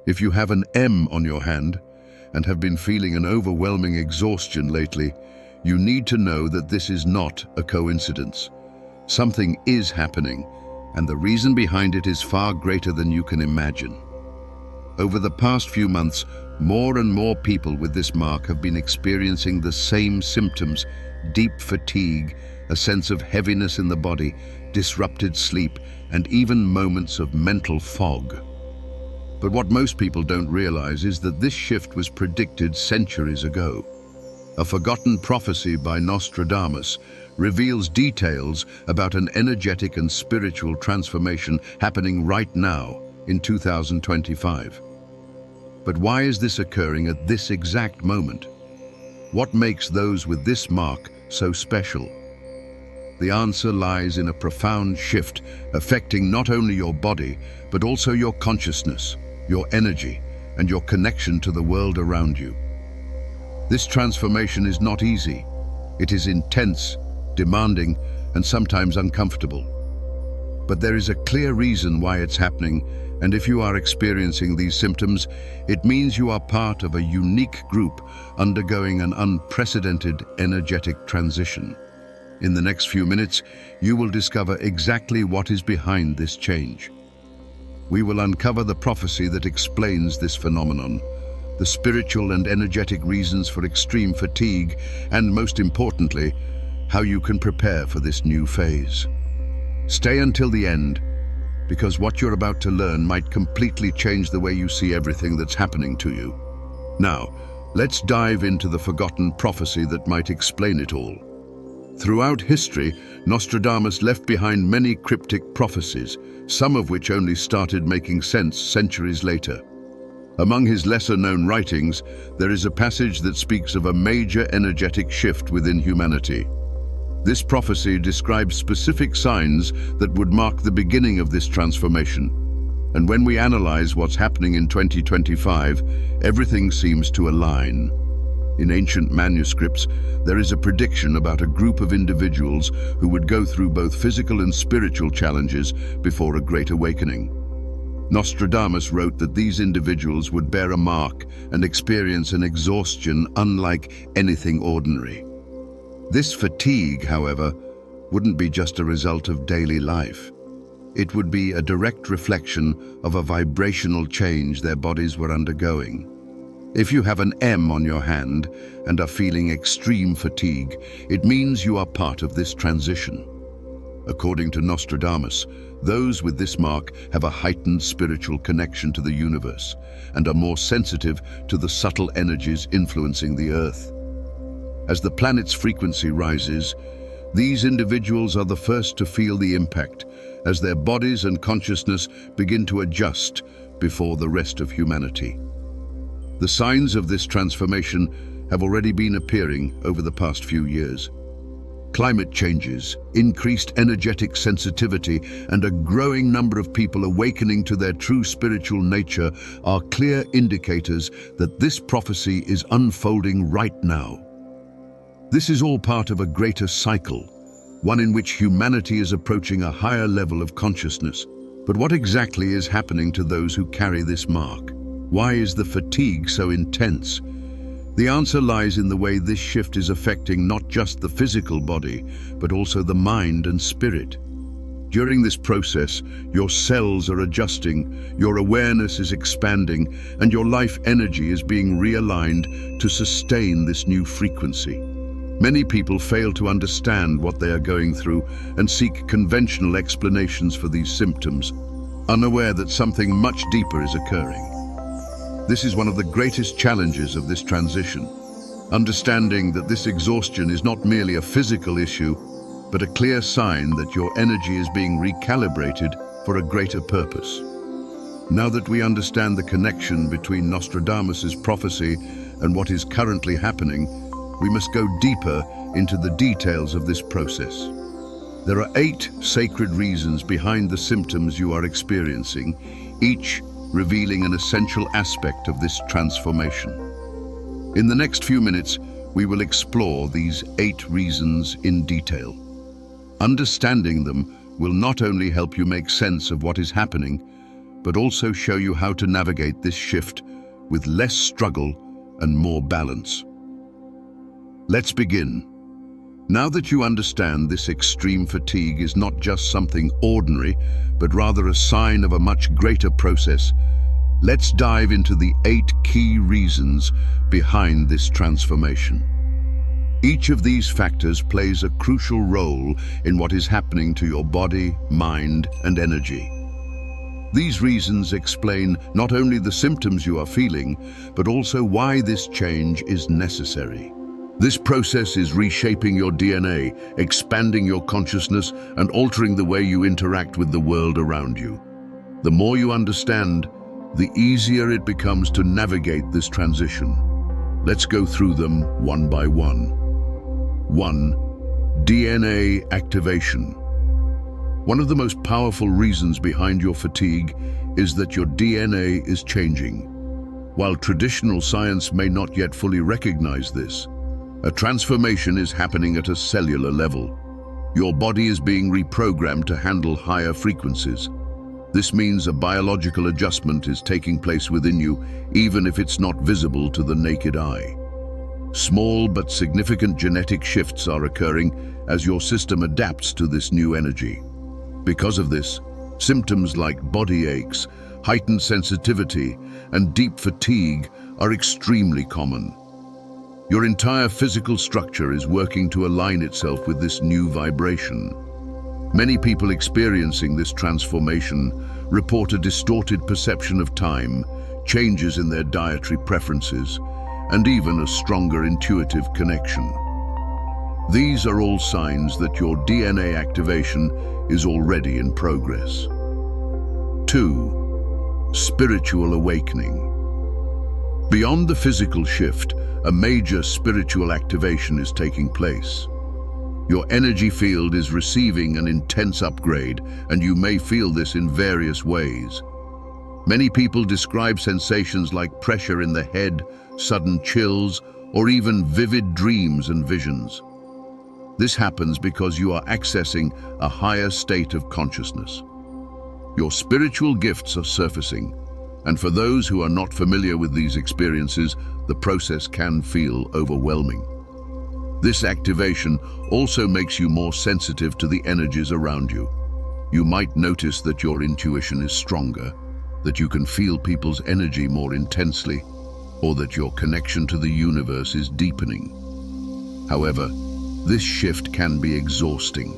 If you have an M on your hand and have been feeling an overwhelming exhaustion lately, you need to know that this is not a coincidence. Something is happening, and the reason behind it is far greater than you can imagine. Over the past few months, more and more people with this mark have been experiencing the same symptoms: deep fatigue, a sense of heaviness in the body, disrupted sleep, and even moments of mental fog. But what most people don't realize is that this shift was predicted centuries ago. A forgotten prophecy by Nostradamus reveals details about an energetic and spiritual transformation happening right now in 2025. But why is this occurring at this exact moment? What makes those with this mark so special? The answer lies in a profound shift affecting not only your body, but also your consciousness, your energy, and your connection to the world around you. This transformation is not easy. It is intense, demanding, and sometimes uncomfortable. But there is a clear reason why it's happening, and if you are experiencing these symptoms, it means you are part of a unique group undergoing an unprecedented energetic transition. In the next few minutes, you will discover exactly what is behind this change. We will uncover the prophecy that explains this phenomenon, the spiritual and energetic reasons for extreme fatigue, and most importantly, how you can prepare for this new phase. Stay until the end, because what you're about to learn might completely change the way you see everything that's happening to you. Now, let's dive into the forgotten prophecy that might explain it all. Throughout history, Nostradamus left behind many cryptic prophecies, some of which only started making sense centuries later. Among his lesser-known writings, there is a passage that speaks of a major energetic shift within humanity. This prophecy describes specific signs that would mark the beginning of this transformation. And when we analyze what's happening in 2025, everything seems to align. In ancient manuscripts, there is a prediction about a group of individuals who would go through both physical and spiritual challenges before a great awakening. Nostradamus wrote that these individuals would bear a mark and experience an exhaustion unlike anything ordinary. This fatigue, however, wouldn't be just a result of daily life. It would be a direct reflection of a vibrational change their bodies were undergoing. If you have an M on your hand and are feeling extreme fatigue, it means you are part of this transition. According to Nostradamus, those with this mark have a heightened spiritual connection to the universe and are more sensitive to the subtle energies influencing the Earth. As the planet's frequency rises, these individuals are the first to feel the impact as their bodies and consciousness begin to adjust before the rest of humanity. The signs of this transformation have already been appearing over the past few years. Climate changes, increased energetic sensitivity, and a growing number of people awakening to their true spiritual nature are clear indicators that this prophecy is unfolding right now. This is all part of a greater cycle, one in which humanity is approaching a higher level of consciousness. But what exactly is happening to those who carry this mark? Why is the fatigue so intense? The answer lies in the way this shift is affecting not just the physical body, but also the mind and spirit. During this process, your cells are adjusting, your awareness is expanding, and your life energy is being realigned to sustain this new frequency. Many people fail to understand what they are going through and seek conventional explanations for these symptoms, unaware that something much deeper is occurring. This is one of the greatest challenges of this transition, understanding that this exhaustion is not merely a physical issue, but a clear sign that your energy is being recalibrated for a greater purpose. Now that we understand the connection between Nostradamus's prophecy and what is currently happening, we must go deeper into the details of this process. There are 8 sacred reasons behind the symptoms you are experiencing, each revealing an essential aspect of this transformation. In the next few minutes, we will explore these 8 reasons in detail. Understanding them will not only help you make sense of what is happening, but also show you how to navigate this shift with less struggle and more balance. Let's begin. Now that you understand this extreme fatigue is not just something ordinary, but rather a sign of a much greater process, let's dive into the 8 key reasons behind this transformation. Each of these factors plays a crucial role in what is happening to your body, mind, and energy. These reasons explain not only the symptoms you are feeling, but also why this change is necessary. This process is reshaping your DNA, expanding your consciousness, and altering the way you interact with the world around you. The more you understand, the easier it becomes to navigate this transition. Let's go through them one by one. 1. DNA activation. One of the most powerful reasons behind your fatigue is that your DNA is changing. While traditional science may not yet fully recognize this, a transformation is happening at a cellular level. Your body is being reprogrammed to handle higher frequencies. This means a biological adjustment is taking place within you, even if it's not visible to the naked eye. Small but significant genetic shifts are occurring as your system adapts to this new energy. Because of this, symptoms like body aches, heightened sensitivity, and deep fatigue are extremely common. Your entire physical structure is working to align itself with this new vibration. Many people experiencing this transformation report a distorted perception of time, changes in their dietary preferences, and even a stronger intuitive connection. These are all signs that your DNA activation is already in progress. 2. Spiritual awakening. Beyond the physical shift, a major spiritual activation is taking place. Your energy field is receiving an intense upgrade, and you may feel this in various ways. Many people describe sensations like pressure in the head, sudden chills, or even vivid dreams and visions. This happens because you are accessing a higher state of consciousness. Your spiritual gifts are surfacing, and for those who are not familiar with these experiences, the process can feel overwhelming. This activation also makes you more sensitive to the energies around you. You might notice that your intuition is stronger, that you can feel people's energy more intensely, or that your connection to the universe is deepening. However, this shift can be exhausting.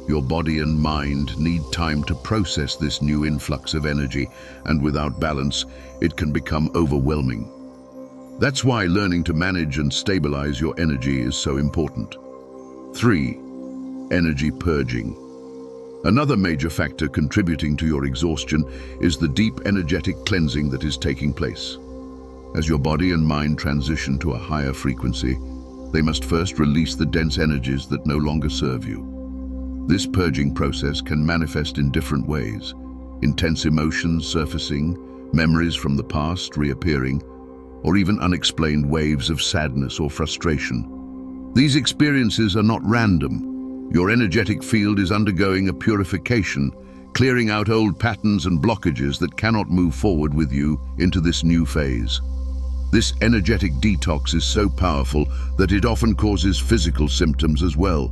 Your body and mind need time to process this new influx of energy, and without balance, it can become overwhelming. That's why learning to manage and stabilize your energy is so important. 3. Energy purging. Another major factor contributing to your exhaustion is the deep energetic cleansing that is taking place. As your body and mind transition to a higher frequency, they must first release the dense energies that no longer serve you. This purging process can manifest in different ways: intense emotions surfacing, memories from the past reappearing, or even unexplained waves of sadness or frustration. These experiences are not random. Your energetic field is undergoing a purification, clearing out old patterns and blockages that cannot move forward with you into this new phase. This energetic detox is so powerful that it often causes physical symptoms as well.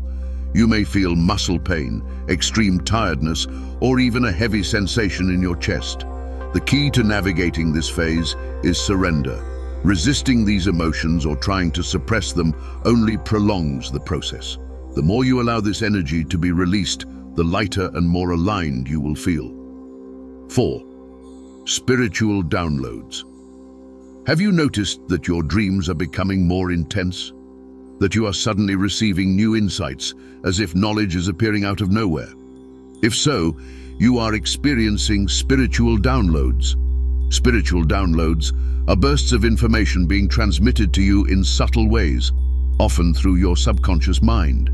You may feel muscle pain, extreme tiredness, or even a heavy sensation in your chest. The key to navigating this phase is surrender. Resisting these emotions or trying to suppress them only prolongs the process. The more you allow this energy to be released, the lighter and more aligned you will feel. 4. Spiritual downloads. Have you noticed that your dreams are becoming more intense? That you are suddenly receiving new insights, as if knowledge is appearing out of nowhere? If so, you are experiencing spiritual downloads. Spiritual downloads are bursts of information being transmitted to you in subtle ways, often through your subconscious mind.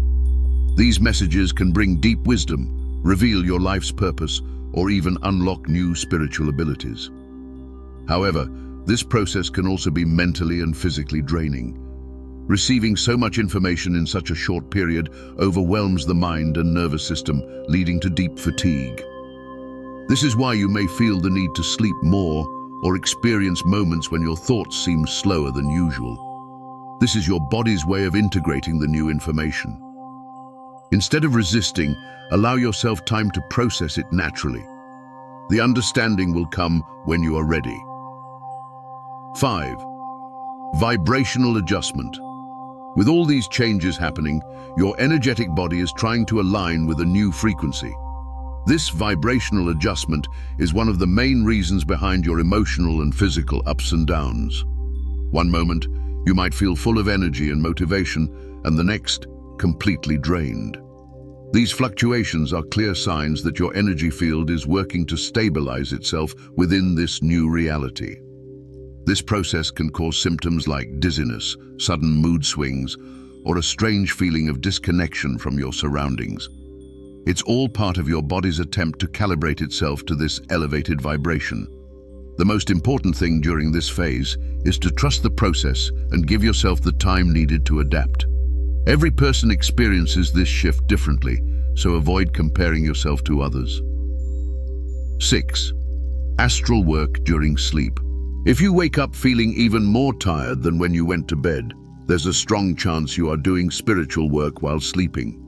These messages can bring deep wisdom, reveal your life's purpose, or even unlock new spiritual abilities. However, this process can also be mentally and physically draining. Receiving so much information in such a short period overwhelms the mind and nervous system, leading to deep fatigue. This is why you may feel the need to sleep more or experience moments when your thoughts seem slower than usual. This is your body's way of integrating the new information. Instead of resisting, allow yourself time to process it naturally. The understanding will come when you are ready. 5. Vibrational adjustment. With all these changes happening, your energetic body is trying to align with a new frequency. This vibrational adjustment is one of the main reasons behind your emotional and physical ups and downs. One moment, you might feel full of energy and motivation, and the next, completely drained. These fluctuations are clear signs that your energy field is working to stabilize itself within this new reality. This process can cause symptoms like dizziness, sudden mood swings, or a strange feeling of disconnection from your surroundings. It's all part of your body's attempt to calibrate itself to this elevated vibration. The most important thing during this phase is to trust the process and give yourself the time needed to adapt. Every person experiences this shift differently, so avoid comparing yourself to others. 6. Astral work during sleep. If you wake up feeling even more tired than when you went to bed, there's a strong chance you are doing spiritual work while sleeping.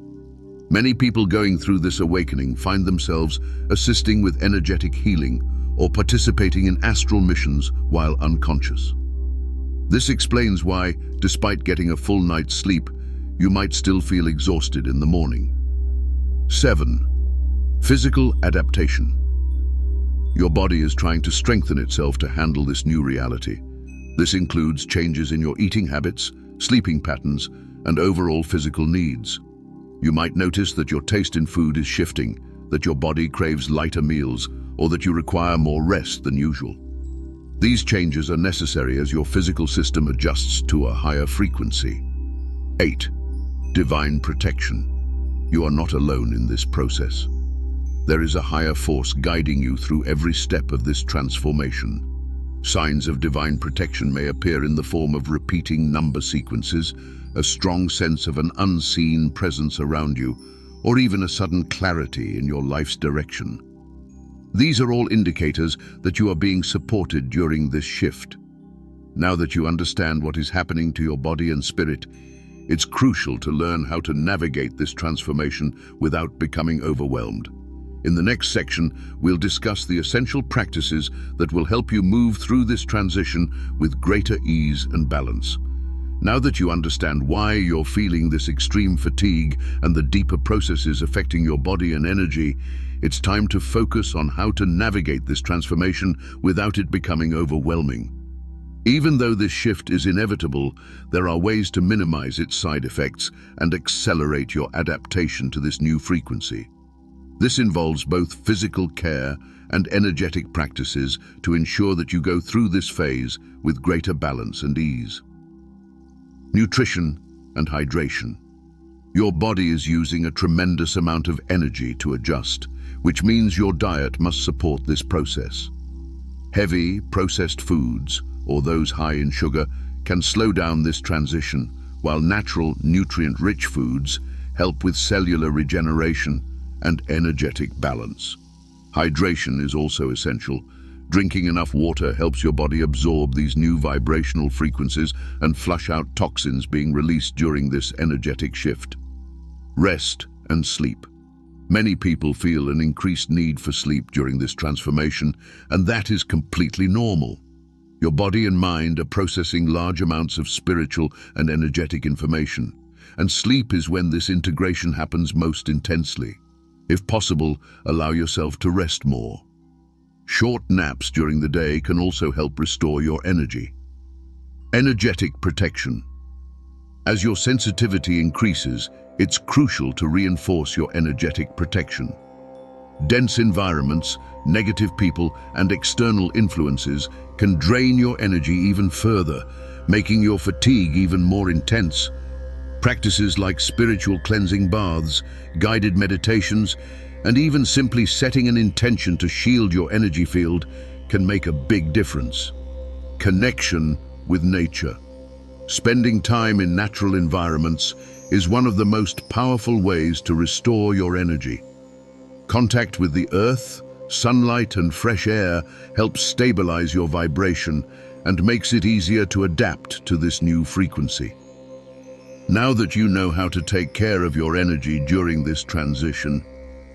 Many people going through this awakening find themselves assisting with energetic healing or participating in astral missions while unconscious. This explains why, despite getting a full night's sleep, you might still feel exhausted in the morning. 7. Physical adaptation. Your body is trying to strengthen itself to handle this new reality. This includes changes in your eating habits, sleeping patterns, and overall physical needs. You might notice that your taste in food is shifting, that your body craves lighter meals, or that you require more rest than usual. These changes are necessary as your physical system adjusts to a higher frequency. 8. Divine protection. You are not alone in this process. There is a higher force guiding you through every step of this transformation. Signs of divine protection may appear in the form of repeating number sequences, a strong sense of an unseen presence around you, or even a sudden clarity in your life's direction. These are all indicators that you are being supported during this shift. Now that you understand what is happening to your body and spirit, it's crucial to learn how to navigate this transformation without becoming overwhelmed. In the next section, we'll discuss the essential practices that will help you move through this transition with greater ease and balance. Now that you understand why you're feeling this extreme fatigue and the deeper processes affecting your body and energy, it's time to focus on how to navigate this transformation without it becoming overwhelming. Even though this shift is inevitable, there are ways to minimize its side effects and accelerate your adaptation to this new frequency. This involves both physical care and energetic practices to ensure that you go through this phase with greater balance and ease. Nutrition and hydration. Your body is using a tremendous amount of energy to adjust, which means your diet must support this process. Heavy, processed foods, or those high in sugar, can slow down this transition, while natural, nutrient-rich foods help with cellular regeneration and energetic balance. Hydration is also essential. Drinking enough water helps your body absorb these new vibrational frequencies and flush out toxins being released during this energetic shift. Rest and sleep. Many people feel an increased need for sleep during this transformation, and that is completely normal. Your body and mind are processing large amounts of spiritual and energetic information, and sleep is when this integration happens most intensely. If possible, allow yourself to rest more. Short naps during the day can also help restore your energy. Energetic protection. As your sensitivity increases, it's crucial to reinforce your energetic protection. Dense environments, negative people, and external influences can drain your energy even further, making your fatigue even more intense. Practices like spiritual cleansing baths, guided meditations, and even simply setting an intention to shield your energy field can make a big difference. Connection with nature. Spending time in natural environments is one of the most powerful ways to restore your energy. Contact with the earth, Sunlight and fresh air help stabilize your vibration and makes it easier to adapt to this new frequency. Now that you know how to take care of your energy during this transition,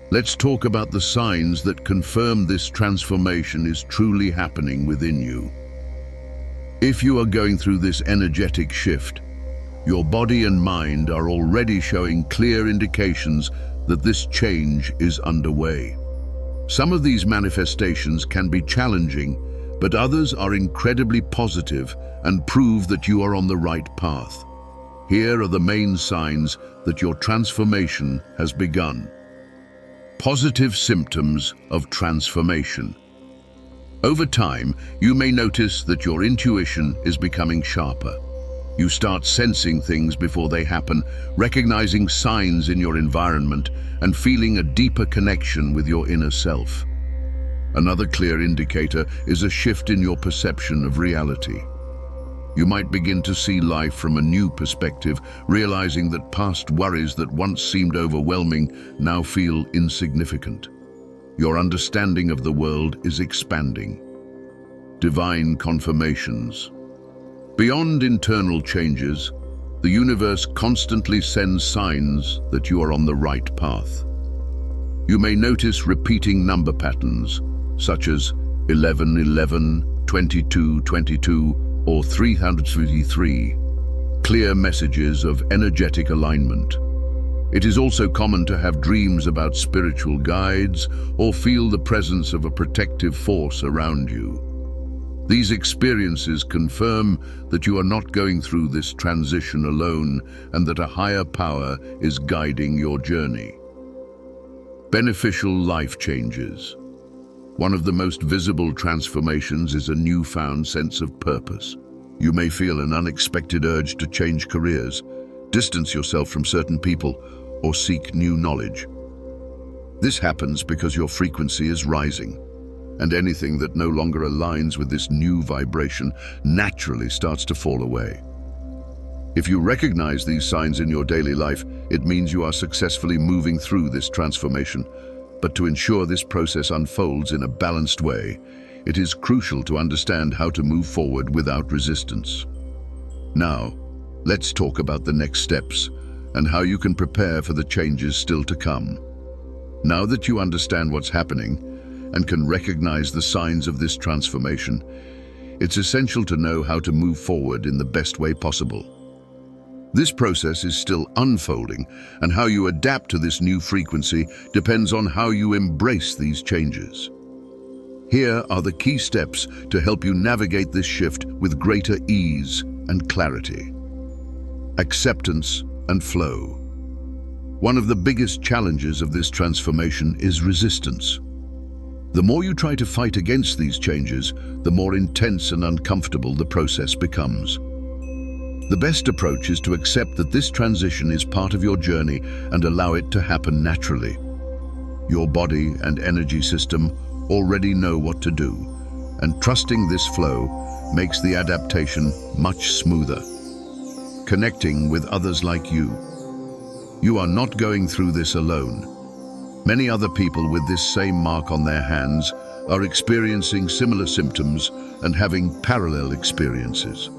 let's talk about the signs that confirm this transformation is truly happening within you. If you are going through this energetic shift, your body and mind are already showing clear indications that this change is underway. Some of these manifestations can be challenging, but others are incredibly positive and prove that you are on the right path. Here are the main signs that your transformation has begun. Positive symptoms of transformation. Over time, you may notice that your intuition is becoming sharper. You start sensing things before they happen, recognizing signs in your environment, and feeling a deeper connection with your inner self. Another clear indicator is a shift in your perception of reality. You might begin to see life from a new perspective, realizing that past worries that once seemed overwhelming now feel insignificant. Your understanding of the world is expanding. Divine confirmations. Beyond internal changes, the universe constantly sends signs that you are on the right path. You may notice repeating number patterns, such as 1111, 2222, or 333, clear messages of energetic alignment. It is also common to have dreams about spiritual guides or feel the presence of a protective force around you. These experiences confirm that you are not going through this transition alone and that a higher power is guiding your journey. Beneficial life changes. One of the most visible transformations is a newfound sense of purpose. You may feel an unexpected urge to change careers, distance yourself from certain people, or seek new knowledge. This happens because your frequency is rising, and anything that no longer aligns with this new vibration naturally starts to fall away. If you recognize these signs in your daily life, it means you are successfully moving through this transformation. But to ensure this process unfolds in a balanced way, it is crucial to understand how to move forward without resistance. Now, let's talk about the next steps and how you can prepare for the changes still to come. Now that you understand what's happening and can recognize the signs of this transformation, it's essential to know how to move forward in the best way possible. This process is still unfolding, and how you adapt to this new frequency depends on how you embrace these changes. Here are the key steps to help you navigate this shift with greater ease and clarity. Acceptance and flow. One of the biggest challenges of this transformation is resistance. The more you try to fight against these changes, the more intense and uncomfortable the process becomes. The best approach is to accept that this transition is part of your journey and allow it to happen naturally. Your body and energy system already know what to do, and trusting this flow makes the adaptation much smoother. Connecting with others like you. You are not going through this alone. Many other people with this same mark on their hands are experiencing similar symptoms and having parallel experiences.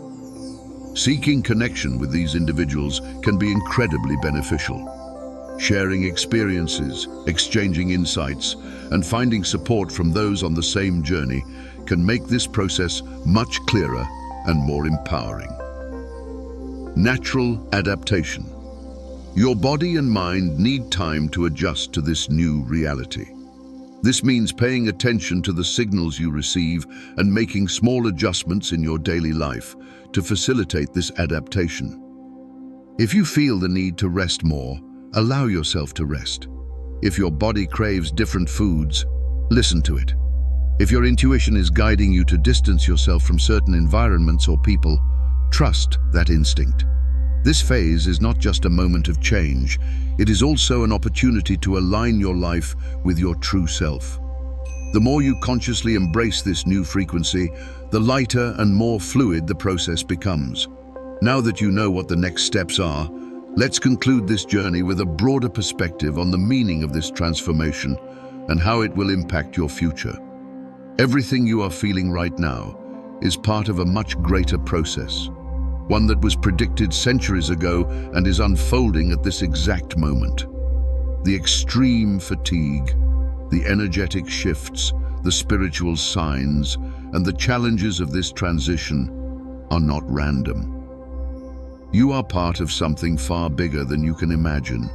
Seeking connection with these individuals can be incredibly beneficial. Sharing experiences, exchanging insights, and finding support from those on the same journey can make this process much clearer and more empowering. Natural adaptation. Your body and mind need time to adjust to this new reality. This means paying attention to the signals you receive and making small adjustments in your daily life to facilitate this adaptation. If you feel the need to rest more, allow yourself to rest. If your body craves different foods, listen to it. If your intuition is guiding you to distance yourself from certain environments or people, trust that instinct. This phase is not just a moment of change, it is also an opportunity to align your life with your true self. The more you consciously embrace this new frequency, the lighter and more fluid the process becomes. Now that you know what the next steps are, let's conclude this journey with a broader perspective on the meaning of this transformation. and how it will impact your future. Everything you are feeling right now is part of a much greater process, one that was predicted centuries ago and is unfolding at this exact moment. The extreme fatigue, the energetic shifts, the spiritual signs, and the challenges of this transition are not random. You are part of something far bigger than you can imagine.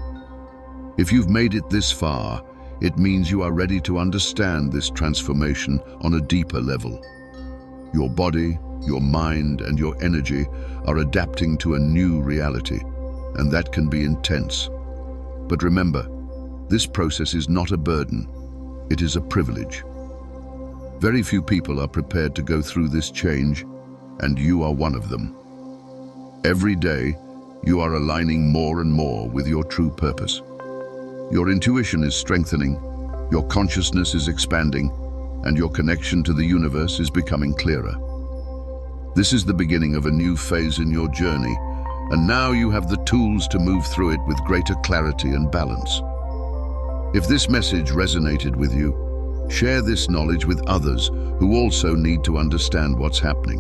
If you've made it this far, it means you are ready to understand this transformation on a deeper level. Your body, your mind, and your energy are adapting to a new reality, and that can be intense. But remember, this process is not a burden, it is a privilege. Very few people are prepared to go through this change, and you are one of them. Every day, you are aligning more and more with your true purpose. Your intuition is strengthening, your consciousness is expanding, and your connection to the universe is becoming clearer. This is the beginning of a new phase in your journey, and now you have the tools to move through it with greater clarity and balance. If this message resonated with you, share this knowledge with others who also need to understand what's happening.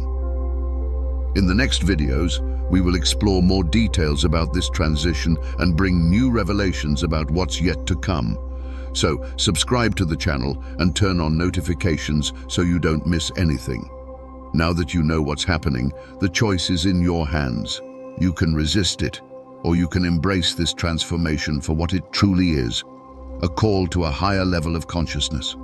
In the next videos, we will explore more details about this transition and bring new revelations about what's yet to come. So, subscribe to the channel and turn on notifications so you don't miss anything. Now that you know what's happening, the choice is in your hands. You can resist it, or you can embrace this transformation for what it truly is, a call to a higher level of consciousness.